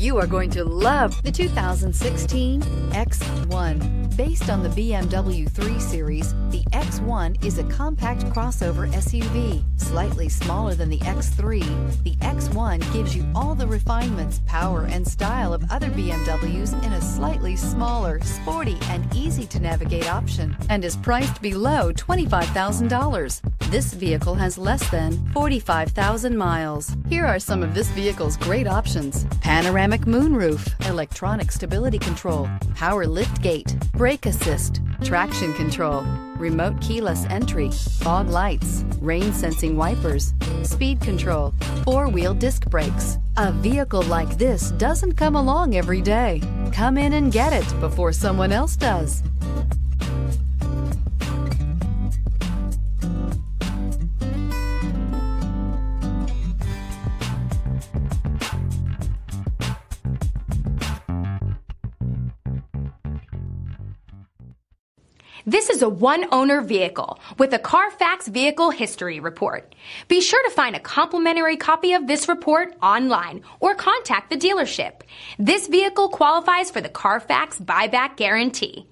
You are going to love the 2016 X1. Based on the BMW 3 Series, the X1 is a compact crossover SUV. Slightly smaller than the X3, the X1 gives you all the refinements, power, and style of other BMWs in a slightly smaller, sporty, and easy-to-navigate option, and is priced below $25,000. This vehicle has less than 45,000 miles. Here are some of this vehicle's great options: panoramic moonroof, electronic stability control, power liftgate, brake assist, traction control, remote keyless entry, fog lights, rain sensing wipers, speed control, four-wheel disc brakes. A vehicle like this doesn't come along every day. Come in and get it before someone else does. This is a one-owner vehicle with a Carfax Vehicle History Report. Be sure to find a complimentary copy of this report online or contact the dealership. This vehicle qualifies for the Carfax Buyback Guarantee.